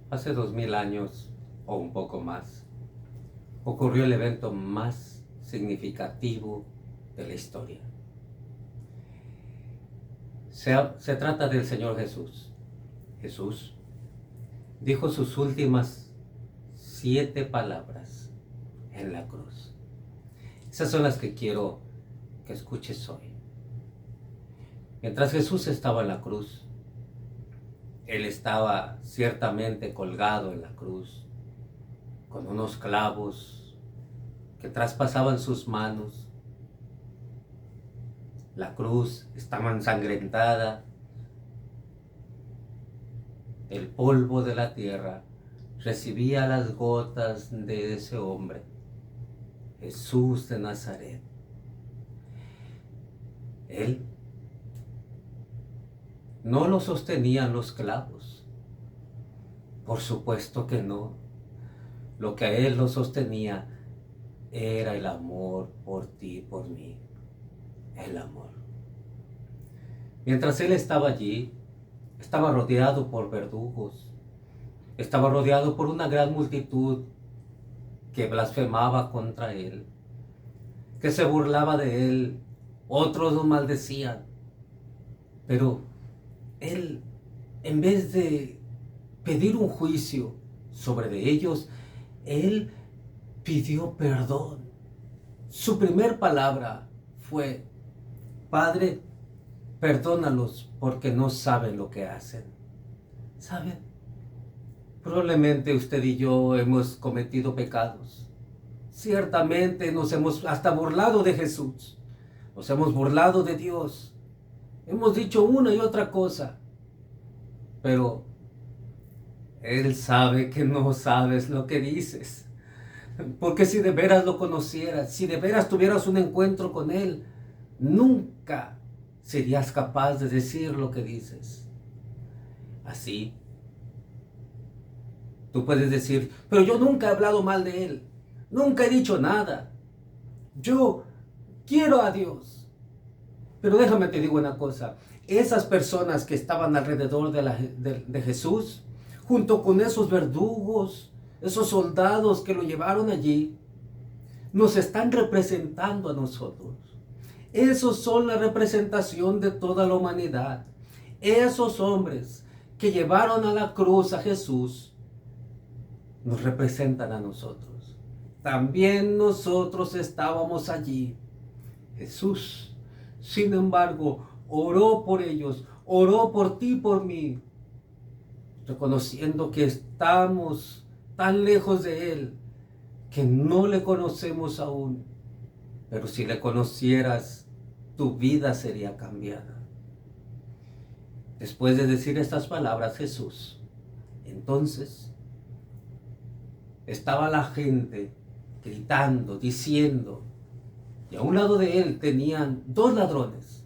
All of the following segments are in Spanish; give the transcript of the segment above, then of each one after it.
Hace 2000 años o un poco más, ocurrió el evento más significativo de la historia. Se trata del Señor Jesús. Jesús dijo sus últimas 7 palabras en la cruz. Esas son las que quiero que escuches hoy. Mientras Jesús estaba en la cruz, Él estaba ciertamente colgado en la cruz, con unos clavos que traspasaban sus manos. La cruz estaba ensangrentada. El polvo de la tierra recibía las gotas de ese hombre, Jesús de Nazaret. Él no lo sostenían los clavos. Por supuesto que no. Lo que a Él lo sostenía era el amor por ti y por mí. El amor. Mientras Él estaba allí, estaba rodeado por verdugos. Estaba rodeado por una gran multitud que blasfemaba contra Él, que se burlaba de Él. Otros lo maldecían. Pero Él, en vez de pedir un juicio sobre de ellos, Él pidió perdón. Su primer palabra fue: Padre, perdónalos porque no saben lo que hacen. ¿Saben? Probablemente usted y yo hemos cometido pecados. Ciertamente nos hemos hasta burlado de Jesús. Nos hemos burlado de Dios. Hemos dicho una y otra cosa, pero Él sabe que no sabes lo que dices. Porque si de veras lo conocieras, si de veras tuvieras un encuentro con Él, nunca serías capaz de decir lo que dices. Así, tú puedes decir: pero yo nunca he hablado mal de Él, nunca he dicho nada. Yo quiero a Dios. Pero déjame te digo una cosa, esas personas que estaban alrededor de Jesús, junto con esos verdugos, esos soldados que lo llevaron allí, nos están representando a nosotros. Esos son la representación de toda la humanidad. Esos hombres que llevaron a la cruz a Jesús nos representan a nosotros. También nosotros estábamos allí. Jesús, sin embargo, oró por ellos, oró por ti y por mí, reconociendo que estamos tan lejos de Él que no le conocemos aún. Pero si le conocieras, tu vida sería cambiada. Después de decir estas palabras, Jesús, entonces, estaba la gente gritando, diciendo, y a un lado de Él tenían 2 ladrones,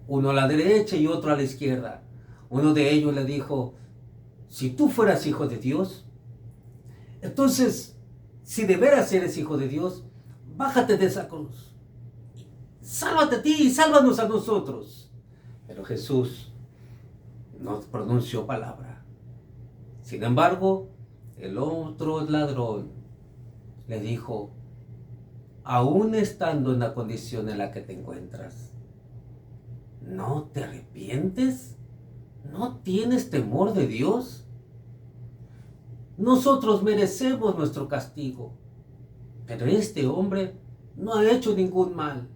uno a la derecha y otro a la izquierda. Uno de ellos le dijo: si tú fueras hijo de Dios, entonces, si de veras eres hijo de Dios, bájate de esa cruz. Sálvate a ti y sálvanos a nosotros. Pero Jesús no pronunció palabra. Sin embargo, el otro ladrón le dijo: aún estando en la condición en la que te encuentras, ¿no te arrepientes? ¿No tienes temor de Dios? Nosotros merecemos nuestro castigo, pero este hombre no ha hecho ningún mal.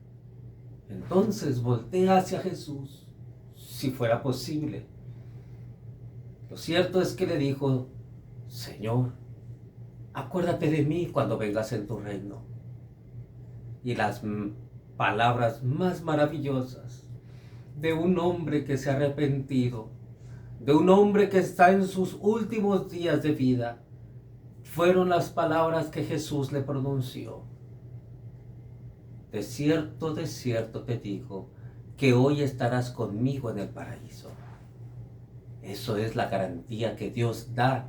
Entonces voltea hacia Jesús, si fuera posible. Lo cierto es que le dijo: Señor, acuérdate de mí cuando vengas en tu reino. Y las palabras más maravillosas de un hombre que se ha arrepentido, de un hombre que está en sus últimos días de vida, fueron las palabras que Jesús le pronunció: de cierto te digo, que hoy estarás conmigo en el paraíso. Eso es la garantía que Dios da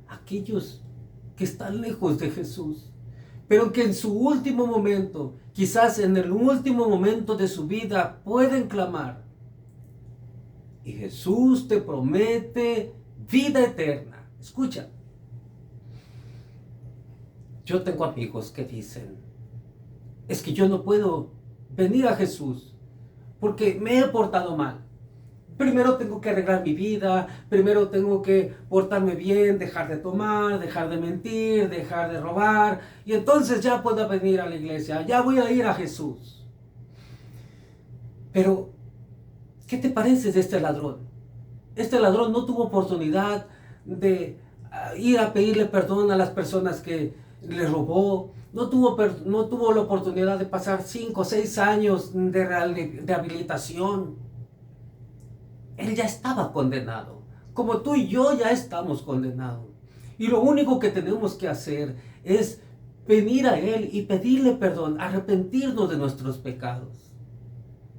a aquellos que están lejos de Jesús, pero que en su último momento, quizás en el último momento de su vida, pueden clamar. Y Jesús te promete vida eterna. Escucha, yo tengo amigos que dicen, es que yo no puedo venir a Jesús porque me he portado mal. Primero tengo que arreglar mi vida, primero tengo que portarme bien, dejar de tomar, dejar de mentir, dejar de robar, y entonces ya puedo venir a la iglesia, ya voy a ir a Jesús. Pero, ¿qué te parece de este ladrón? Este ladrón no tuvo oportunidad de ir a pedirle perdón a las personas que le robó, no tuvo la oportunidad de pasar 5 o 6 años de rehabilitación. Él ya estaba condenado, como tú y yo ya estamos condenados. Y lo único que tenemos que hacer es venir a Él y pedirle perdón, arrepentirnos de nuestros pecados.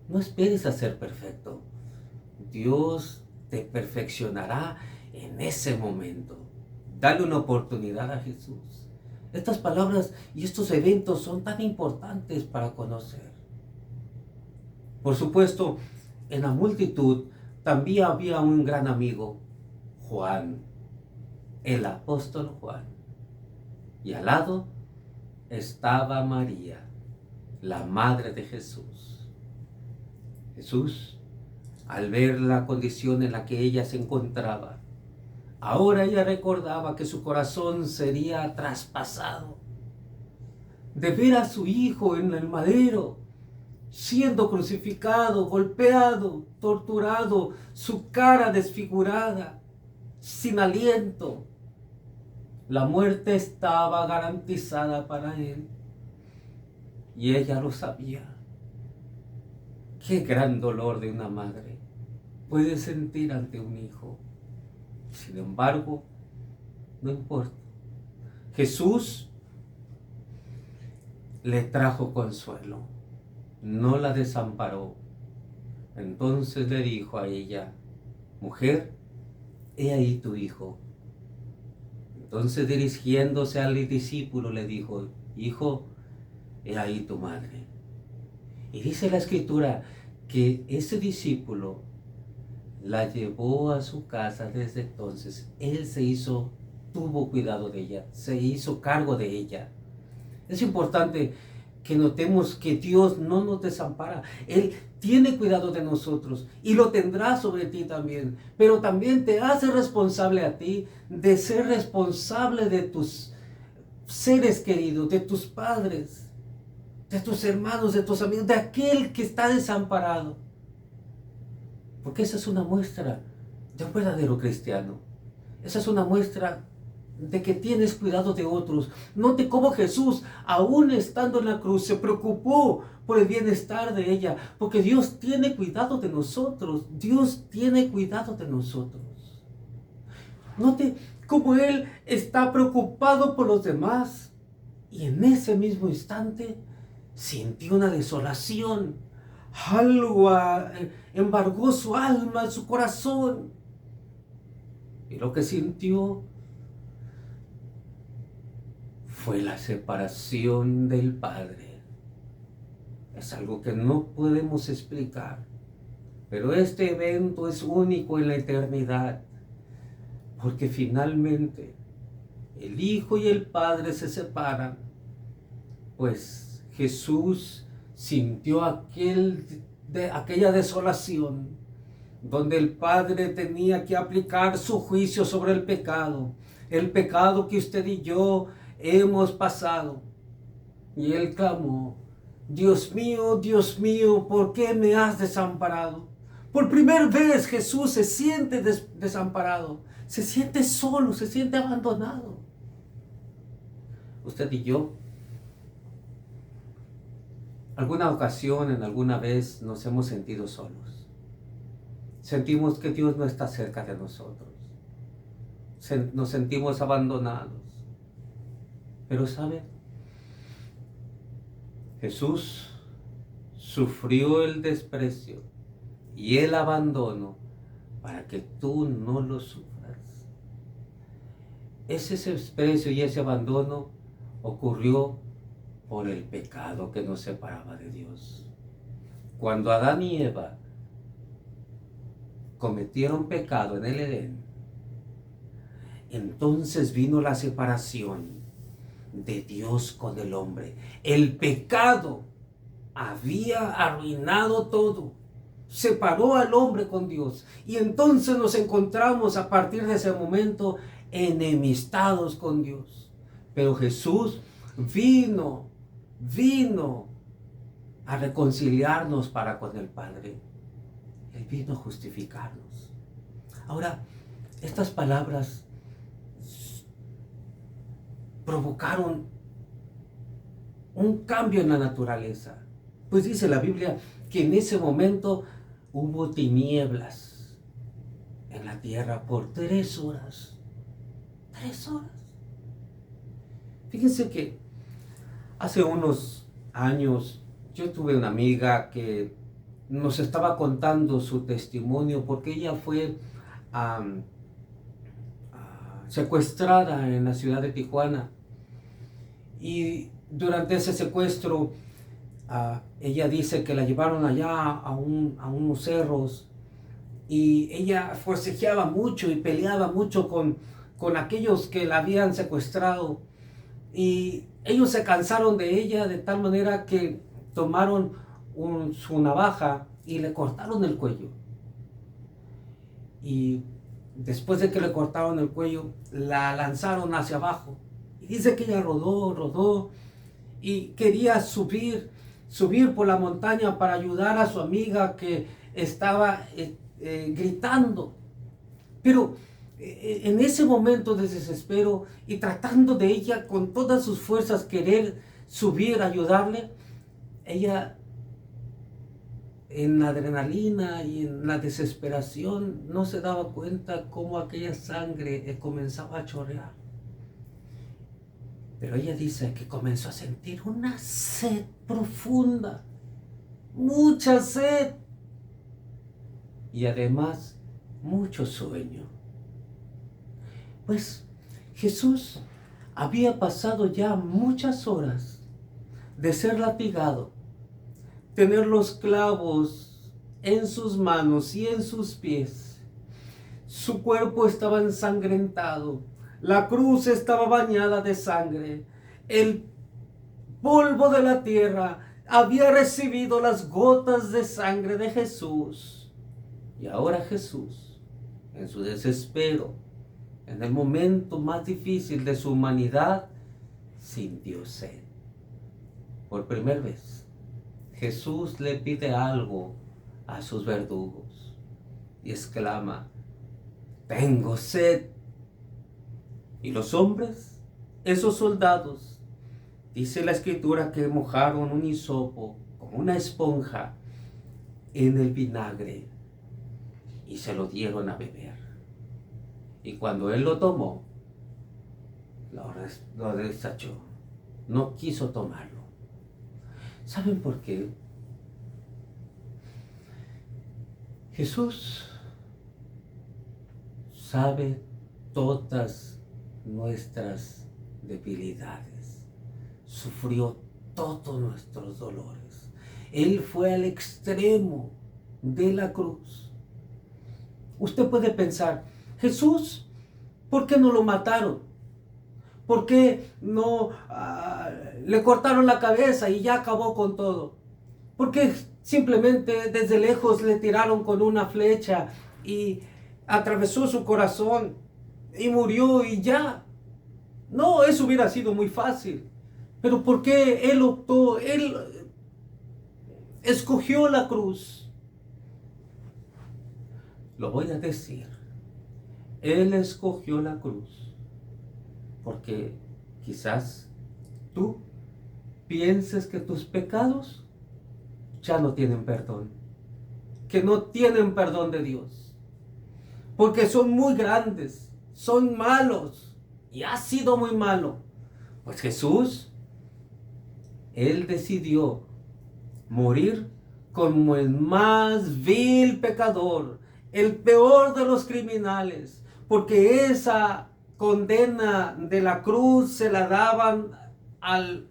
No esperes a ser perfecto. Dios te perfeccionará en ese momento. Dale una oportunidad a Jesús. Estas palabras y estos eventos son tan importantes para conocer. Por supuesto, en la multitud también había un gran amigo, Juan, el apóstol Juan. Y al lado estaba María, la madre de Jesús. Jesús, al ver la condición en la que ella se encontraba, ahora ella recordaba que su corazón sería traspasado de ver a su hijo en el madero, siendo crucificado, golpeado, torturado, su cara desfigurada, sin aliento. La muerte estaba garantizada para él y ella lo sabía. Qué gran dolor de una madre puede sentir ante un hijo. Sin embargo, no importa. Jesús le trajo consuelo, no la desamparó. Entonces le dijo a ella, mujer, he ahí tu hijo. Entonces dirigiéndose al discípulo le dijo, hijo, he ahí tu madre. Y dice la escritura que ese discípulo la llevó a su casa. Desde entonces él tuvo cuidado de ella, se hizo cargo de ella. Es importante que notemos que Dios no nos desampara. Él tiene cuidado de nosotros y lo tendrá sobre ti también. Pero también te hace responsable a ti de ser responsable de tus seres queridos, de tus padres, de tus hermanos, de tus amigos, de aquel que está desamparado. Porque esa es una muestra de un verdadero cristiano. Esa es una muestra de que tienes cuidado de otros. Note cómo Jesús, aún estando en la cruz, se preocupó por el bienestar de ella, porque Dios tiene cuidado de nosotros. Dios tiene cuidado de nosotros. Note cómo Él está preocupado por los demás, y en ese mismo instante sintió una desolación. Algo embargó su alma, su corazón, y lo que sintió fue la separación del Padre. Es algo que no podemos explicar, pero este evento es único en la eternidad, porque finalmente el Hijo y el Padre se separan, pues Jesús sintió aquella desolación, donde el Padre tenía que aplicar su juicio sobre el pecado que usted y yo hemos pasado. Y Él clamó, Dios mío, ¿por qué me has desamparado? Por primera vez Jesús se siente desamparado, se siente solo, se siente abandonado. Usted y yo, alguna vez nos hemos sentido solos. Sentimos que Dios no está cerca de nosotros. Nos sentimos abandonados. Pero ¿sabe? Jesús sufrió el desprecio y el abandono para que tú no lo sufras. Ese desprecio y ese abandono ocurrió por el pecado que nos separaba de Dios. Cuando Adán y Eva cometieron pecado en el Edén, entonces vino la separación de Dios con el hombre. El pecado había arruinado todo, separó al hombre con Dios, y entonces nos encontramos a partir de ese momento enemistados con Dios. Pero Jesús vino a reconciliarnos para con el Padre. Él vino a justificarnos. Ahora, estas palabras provocaron un cambio en la naturaleza. Pues dice la Biblia que en ese momento hubo tinieblas en la tierra por 3 horas. 3 horas. Fíjense que hace unos años yo tuve una amiga que nos estaba contando su testimonio porque ella fue secuestrada en la ciudad de Tijuana, y durante ese secuestro ella dice que la llevaron allá a unos cerros, y ella forcejeaba mucho y peleaba mucho con aquellos que la habían secuestrado, y ellos se cansaron de ella de tal manera que tomaron su navaja y le cortaron el cuello. Y después de que le cortaron el cuello, la lanzaron hacia abajo. Y dice que ella rodó y quería subir por la montaña para ayudar a su amiga que estaba gritando. Pero en ese momento de desespero y tratando de ella con todas sus fuerzas querer subir, ayudarle, ella en la adrenalina y en la desesperación no se daba cuenta cómo aquella sangre comenzaba a chorrear. Pero ella dice que comenzó a sentir una sed profunda, mucha sed, y además mucho sueño. Pues Jesús había pasado ya muchas horas de ser latigado, tener los clavos en sus manos y en sus pies. Su cuerpo estaba ensangrentado, la cruz estaba bañada de sangre, el polvo de la tierra había recibido las gotas de sangre de Jesús. Y ahora Jesús, en su desespero, en el momento más difícil de su humanidad, sintió sed. Por primera vez, Jesús le pide algo a sus verdugos y exclama: tengo sed. Y los hombres, esos soldados, dice la Escritura que mojaron un hisopo como una esponja en el vinagre y se lo dieron a beber. Y cuando él lo tomó, lo desechó. No quiso tomarlo. ¿Saben por qué? Jesús sabe todas nuestras debilidades. Sufrió todos nuestros dolores. Él fue al extremo de la cruz. Usted puede pensar: Jesús, ¿por qué no lo mataron? ¿Por qué no le cortaron la cabeza y ya acabó con todo? ¿Por qué simplemente desde lejos le tiraron con una flecha y atravesó su corazón y murió y ya? No, eso hubiera sido muy fácil. Pero ¿por qué él escogió la cruz? Lo voy a decir. Él escogió la cruz porque quizás tú pienses que tus pecados ya no tienen perdón, que no tienen perdón de Dios, porque son muy grandes, son malos, y ha sido muy malo. Pues Jesús, Él decidió morir como el más vil pecador, el peor de los criminales, porque esa condena de la cruz se la daban al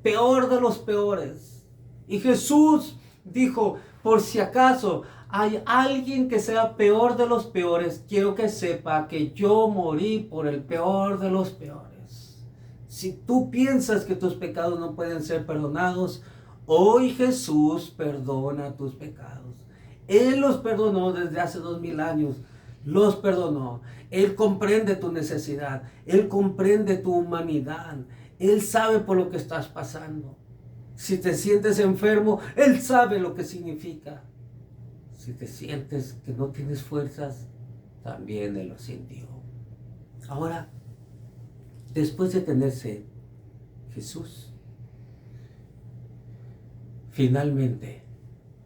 peor de los peores. Y Jesús dijo: por si acaso hay alguien que sea peor de los peores, quiero que sepa que yo morí por el peor de los peores. Si tú piensas que tus pecados no pueden ser perdonados, hoy Jesús perdona tus pecados. Él los perdonó desde hace 2000 años. Los perdonó. Él comprende tu necesidad. Él comprende tu humanidad. Él sabe por lo que estás pasando. Si te sientes enfermo, Él sabe lo que significa. Si te sientes que no tienes fuerzas, también Él lo sintió. Ahora, después de tener sed, Jesús finalmente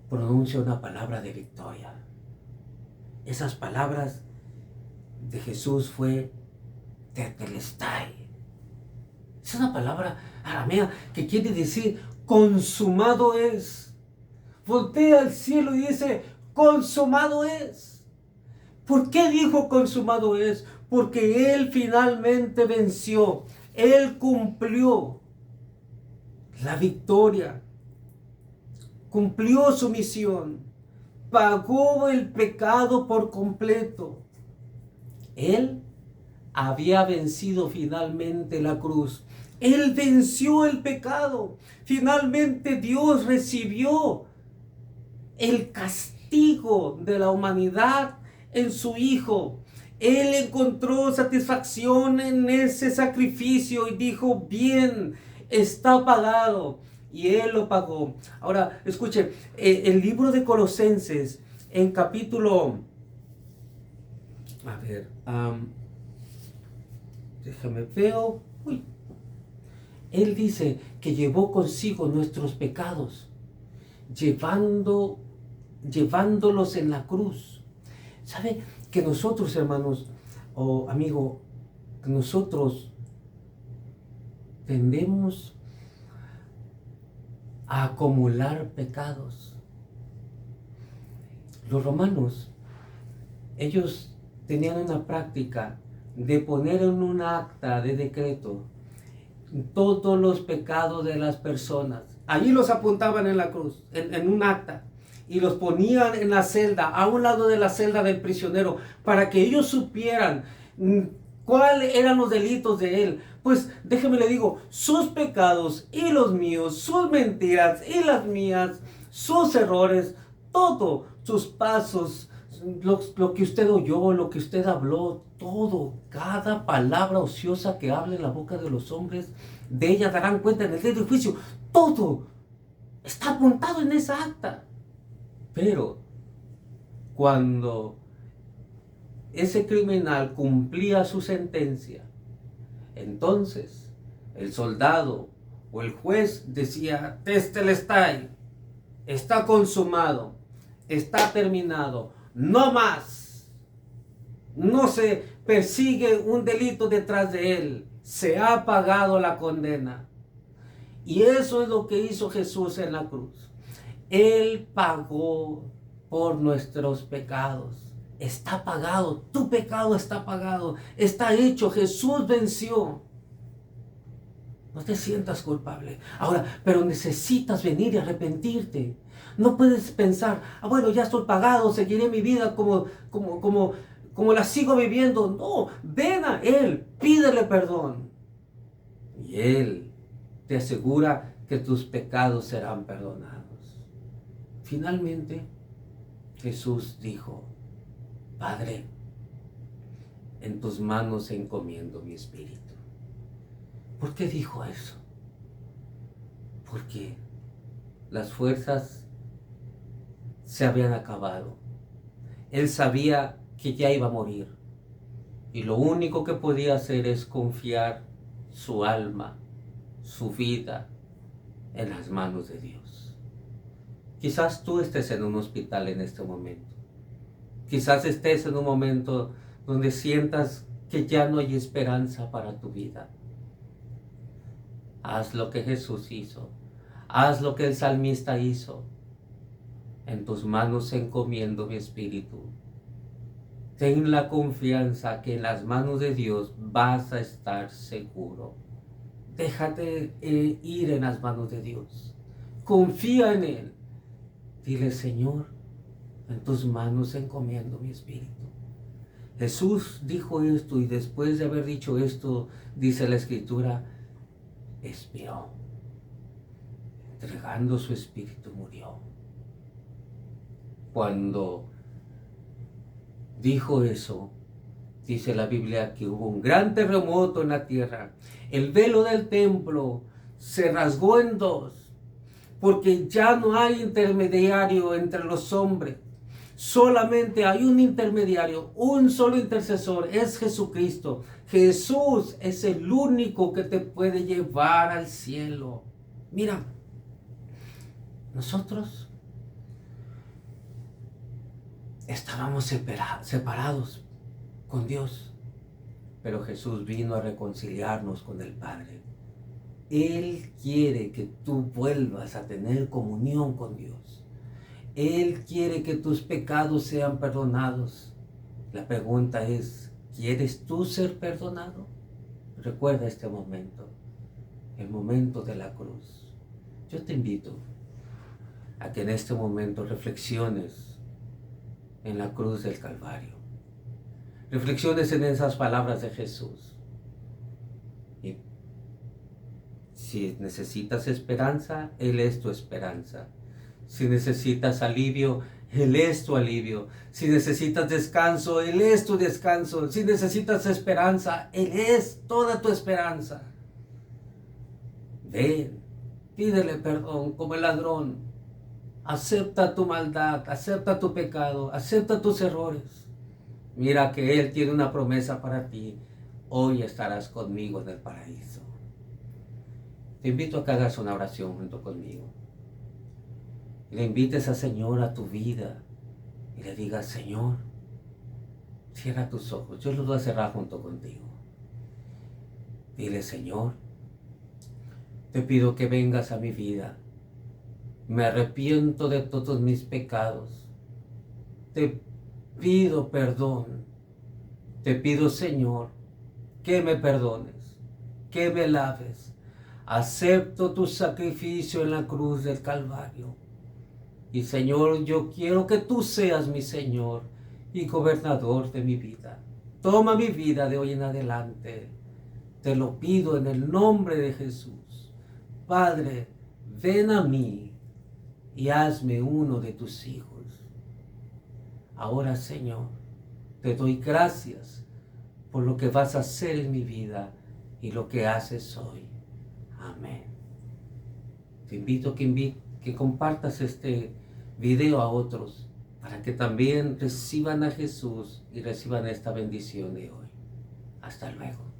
pronuncia una palabra de victoria. Esas palabras de Jesús fue tetelestai. Es una palabra aramea que quiere decir consumado es. Voltea al cielo y dice consumado es. ¿Por qué dijo consumado es? Porque Él finalmente venció. Él cumplió la victoria. Cumplió su misión. Pagó el pecado por completo. Él había vencido finalmente la cruz. Él venció el pecado. Finalmente Dios recibió el castigo de la humanidad en su Hijo. Él encontró satisfacción en ese sacrificio y dijo, bien, está pagado. Y Él lo pagó. Ahora, escuche, el libro de Colosenses, en capítulo... déjame ver. Él dice que llevó consigo nuestros pecados, llevándolos en la cruz. ¿Sabe que nosotros, hermanos o amigo, nosotros tendemos a acumular pecados? Los romanos, ellos tenían una práctica de poner en un acta de decreto todos los pecados de las personas. Allí los apuntaban en la cruz, en un acta, y los ponían en la celda, a un lado de la celda del prisionero, para que ellos supieran cuáles eran los delitos de él. Pues déjeme le digo, sus pecados y los míos, sus mentiras y las mías, sus errores, todo, sus pasos, lo que usted oyó, lo que usted habló, todo, cada palabra ociosa que hable en la boca de los hombres, de ella darán cuenta en el día del juicio. Todo está apuntado en esa acta. Pero cuando ese criminal cumplía su sentencia, entonces el soldado o el juez decía, tetelestai, está consumado, está terminado, no más. No se persigue un delito detrás de él, se ha pagado la condena. Y eso es lo que hizo Jesús en la cruz. Él pagó por nuestros pecados. Está pagado, tu pecado está pagado, está hecho, Jesús venció. No te sientas culpable. Ahora, pero necesitas venir y arrepentirte. No puedes pensar, bueno, ya estoy pagado, seguiré mi vida como la sigo viviendo. No, ven a Él, pídele perdón. Y Él te asegura que tus pecados serán perdonados. Finalmente, Jesús dijo, Padre, en tus manos encomiendo mi espíritu. ¿Por qué dijo eso? Porque las fuerzas se habían acabado. Él sabía que ya iba a morir. Y lo único que podía hacer es confiar su alma, su vida, en las manos de Dios. Quizás tú estés en un hospital en este momento. Quizás estés en un momento donde sientas que ya no hay esperanza para tu vida. Haz lo que Jesús hizo. Haz lo que el salmista hizo. En tus manos encomiendo mi espíritu. Ten la confianza que en las manos de Dios vas a estar seguro. Déjate ir en las manos de Dios. Confía en Él. Dile, Señor, en tus manos encomiendo mi espíritu. Jesús dijo esto y después de haber dicho esto, dice la Escritura, expiró. Entregando su espíritu murió. Cuando dijo eso, dice la Biblia que hubo un gran terremoto en la tierra. El velo del templo se rasgó en dos, porque ya no hay intermediario entre los hombres. Solamente hay un intermediario, un solo intercesor, es Jesucristo. Jesús es el único que te puede llevar al cielo. Mira, nosotros estábamos separados con Dios, pero Jesús vino a reconciliarnos con el Padre. Él quiere que tú vuelvas a tener comunión con Dios. Él quiere que tus pecados sean perdonados. La pregunta es, ¿quieres tú ser perdonado? Recuerda este momento, el momento de la cruz. Yo te invito a que en este momento reflexiones en la cruz del Calvario. Reflexiones en esas palabras de Jesús. Y si necesitas esperanza, Él es tu esperanza. Si necesitas alivio, Él es tu alivio. Si necesitas descanso, Él es tu descanso. Si necesitas esperanza, Él es toda tu esperanza. Ven, pídele perdón como el ladrón. Acepta tu maldad, acepta tu pecado, acepta tus errores. Mira que Él tiene una promesa para ti. Hoy estarás conmigo en el paraíso. Te invito a que hagas una oración junto conmigo. Y le invites al Señor a tu vida y le digas, Señor, cierra tus ojos, yo los voy a cerrar junto contigo. Dile, Señor, te pido que vengas a mi vida, me arrepiento de todos mis pecados, te pido perdón, te pido, Señor, que me perdones, que me laves, acepto tu sacrificio en la cruz del Calvario. Y Señor, yo quiero que tú seas mi Señor y gobernador de mi vida. Toma mi vida de hoy en adelante. Te lo pido en el nombre de Jesús. Padre, ven a mí y hazme uno de tus hijos. Ahora, Señor, te doy gracias por lo que vas a hacer en mi vida y lo que haces hoy. Amén. Te invito a que compartas este video a otros para que también reciban a Jesús y reciban esta bendición de hoy. Hasta luego.